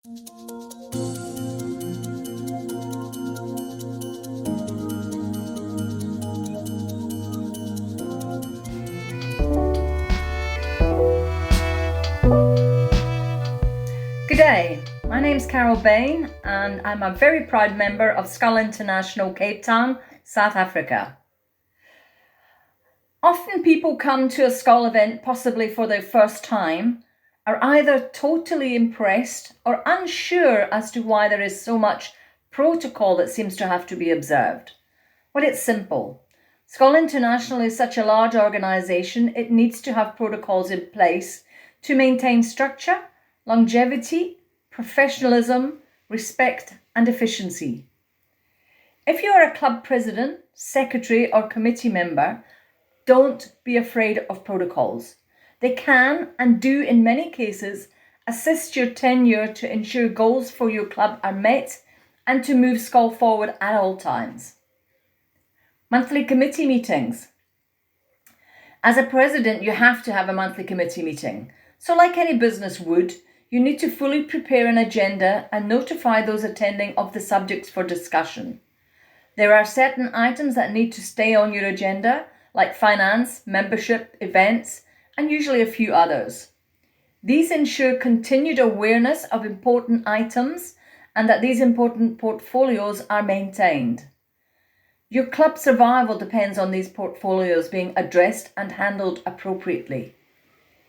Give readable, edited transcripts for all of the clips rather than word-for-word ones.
G'day, my name's Bayne and I'm a very proud member of Skål International, Cape Town, South Africa. Often people come to a Skål event possibly for their first time, are either totally impressed or unsure as to why there is so much protocol that seems to have to be observed. Well, it's simple. Skål International is such a large organisation, it needs to have protocols in place to maintain structure, longevity, professionalism, respect and efficiency. If you are a club president, secretary or committee member, don't be afraid of protocols. They can and do in many cases assist your tenure to ensure goals for your club are met and to move Skål forward at all times. Monthly committee meetings. As a president, you have to have a monthly committee meeting. So like any business would, you need to fully prepare an agenda and notify those attending of the subjects for discussion. There are certain items that need to stay on your agenda, like finance, membership, events, and usually a few others. These ensure continued awareness of important items and that these important portfolios are maintained. Your club survival depends on these portfolios being addressed and handled appropriately.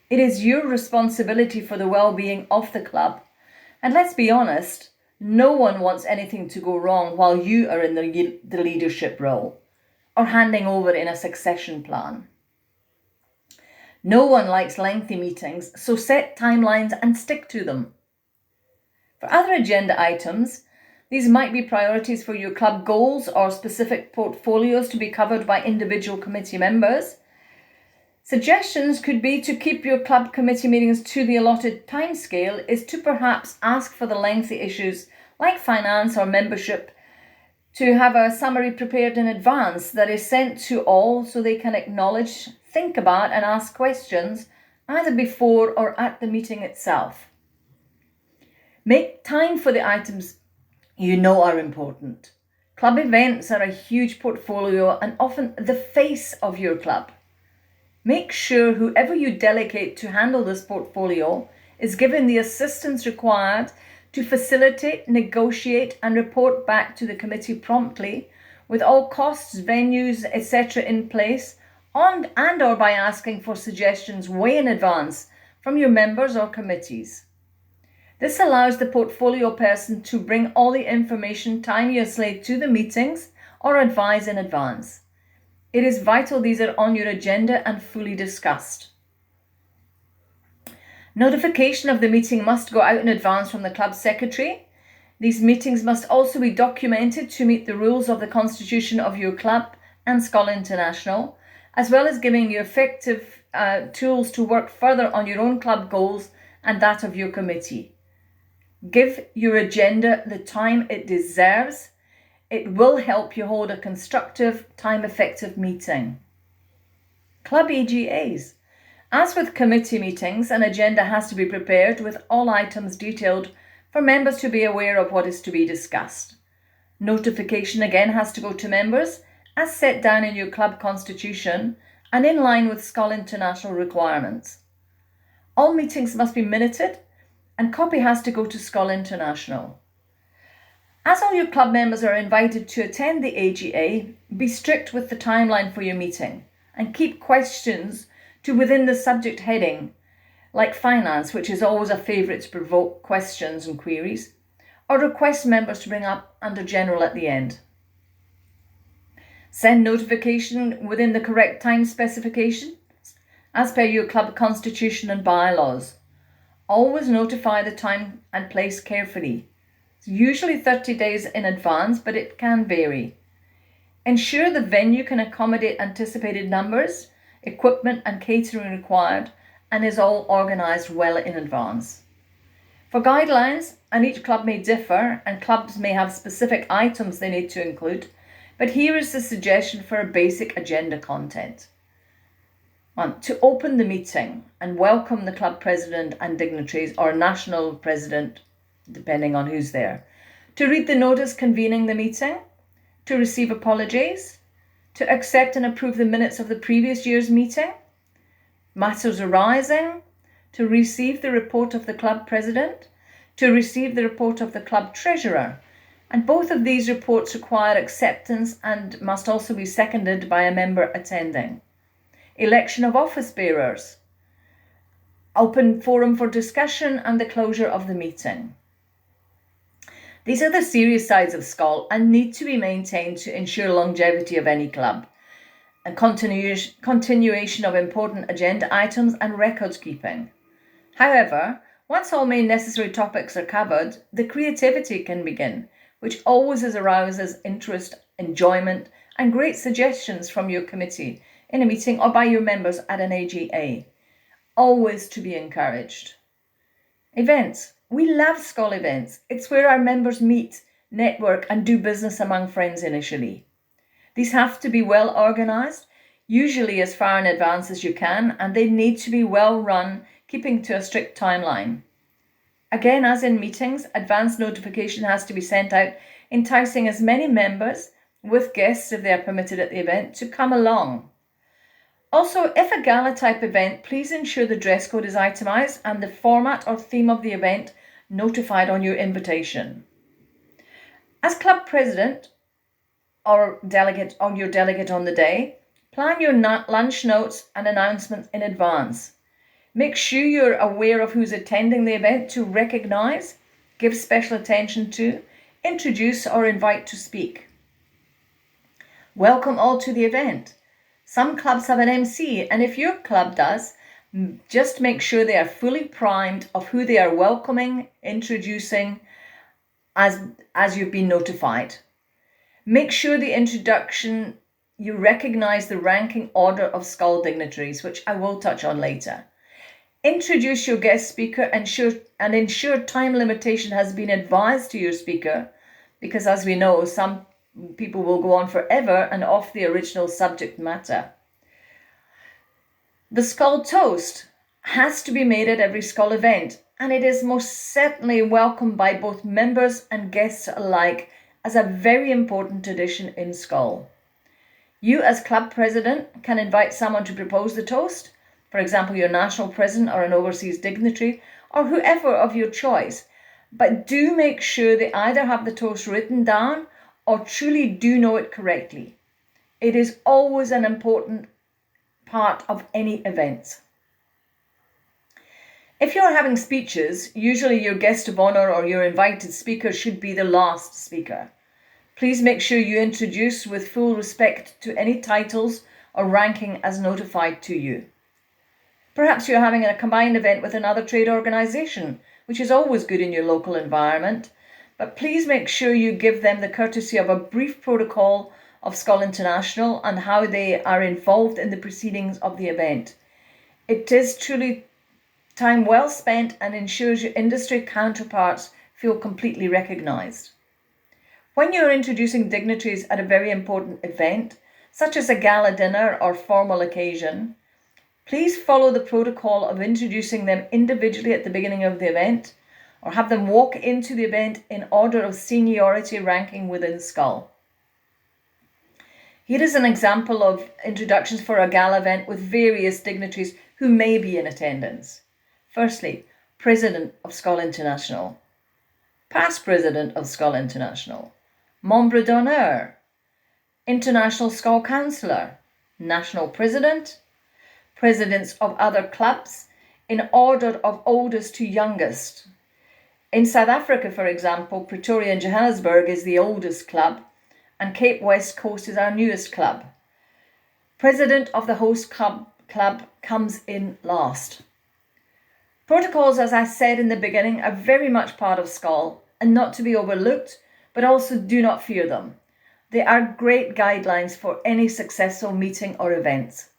It is your responsibility for the well-being of the club, and let's be honest, no one wants anything to go wrong while you are in the leadership role or handing over in a succession plan. No one likes lengthy meetings, so set timelines and stick to them. For other agenda items, these might be priorities for your club goals or specific portfolios to be covered by individual committee members. Suggestions could be to keep your club committee meetings to the allotted timescale is to perhaps ask for the lengthy issues like finance or membership to have a summary prepared in advance that is sent to all so they can acknowledge, think about and ask questions either before or at the meeting itself. Make time for the items you know are important. Club events are a huge portfolio and often the face of your club. Make sure whoever you delegate to handle this portfolio is given the assistance required to facilitate, negotiate and report back to the committee promptly with all costs, venues, etc. in place and or by asking for suggestions way in advance from your members or committees. This allows the portfolio person to bring all the information timeously to the meetings or advise in advance. It is vital these are on your agenda and fully discussed. Notification of the meeting must go out in advance from the club secretary. These meetings must also be documented to meet the rules of the constitution of your club and Skål International, as well as giving you effective tools to work further on your own club goals and that of your committee. Give your agenda the time it deserves. It will help you hold a constructive, time-effective meeting. Club AGAs. As with committee meetings, an agenda has to be prepared with all items detailed for members to be aware of what is to be discussed. Notification again has to go to members as set down in your club constitution and in line with Skål International requirements. All meetings must be minuted and copy has to go to Skål International. As all your club members are invited to attend the AGA, be strict with the timeline for your meeting and keep questions to within the subject heading, like finance, which is always a favourite to provoke questions and queries, or request members to bring up under general at the end. Send notification within the correct time specification as per your club constitution and bylaws. Always notify the time and place carefully. It's usually 30 days in advance, but it can vary. Ensure the venue can accommodate anticipated numbers, equipment and catering required, and is all organised well in advance. For guidelines, and each club may differ, and clubs may have specific items they need to include, but here is the suggestion for a basic agenda content. 1. To open the meeting and welcome the club president and dignitaries or national president depending on who's there. To read the notice convening the meeting, to receive apologies, to accept and approve the minutes of the previous year's meeting, matters arising, to receive the report of the club president, to receive the report of the club treasurer. And both of these reports require acceptance and must also be seconded by a member attending. Election of office bearers, open forum for discussion and the closure of the meeting. These are the serious sides of Skål and need to be maintained to ensure longevity of any club, and continuation of important agenda items and records keeping. However, once all main necessary topics are covered, the creativity can begin, which always arouses interest, enjoyment, and great suggestions from your committee in a meeting or by your members at an AGA. Always to be encouraged. Events. We love Skål events. It's where our members meet, network, and do business among friends initially. These have to be well organised, usually as far in advance as you can, and they need to be well run, keeping to a strict timeline. Again, as in meetings, advance notification has to be sent out, enticing as many members, with guests if they are permitted at the event, to come along. Also, if a gala type event, please ensure the dress code is itemised and the format or theme of the event notified on your invitation. As club president or your delegate on the day, plan your lunch notes and announcements in advance. Make sure you're aware of who's attending the event to recognise, give special attention to, introduce or invite to speak. Welcome all to the event. Some clubs have an MC, and if your club does, just make sure they are fully primed of who they are welcoming, introducing, as you've been notified. Make sure the introduction, you recognise the ranking order of Skål dignitaries, which I will touch on later. Introduce your guest speaker and ensure time limitation has been advised to your speaker, because as we know, some people will go on forever and off the original subject matter. The Skål toast has to be made at every Skål event, and it is most certainly welcomed by both members and guests alike as a very important tradition in Skål. You as club president can invite someone to propose the toast, for example your national president or an overseas dignitary or whoever of your choice, but do make sure they either have the toast written down or truly do know it correctly. It is always an important part of any event. If you're having speeches, usually your guest of honour or your invited speaker should be the last speaker. Please make sure you introduce with full respect to any titles or ranking as notified to you. Perhaps you're having a combined event with another trade organisation, which is always good in your local environment, but please make sure you give them the courtesy of a brief protocol of Skål International and how they are involved in the proceedings of the event. It is truly time well spent and ensures your industry counterparts feel completely recognised. When you're introducing dignitaries at a very important event, such as a gala dinner or formal occasion, please follow the protocol of introducing them individually at the beginning of the event, or have them walk into the event in order of seniority ranking within Skål. Here is an example of introductions for a gala event with various dignitaries who may be in attendance. Firstly, President of Skål International, Past President of Skål International, Membre d'honneur, International Skål Councillor, National President, Presidents of other clubs in order of oldest to youngest. In South Africa, for example, Pretoria and Johannesburg is the oldest club, and Cape West Coast is our newest club. President of the host club comes in last. Protocols, as I said in the beginning, are very much part of Skål and not to be overlooked, but also do not fear them. They are great guidelines for any successful meeting or event.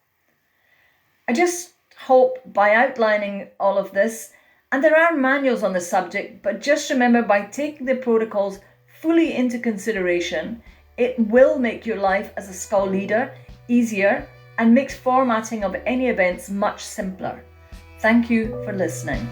I just hope by outlining all of this, and there are manuals on the subject, but just remember, by taking the protocols fully into consideration, it will make your life as a Skål leader easier and makes formatting of any events much simpler. Thank you for listening.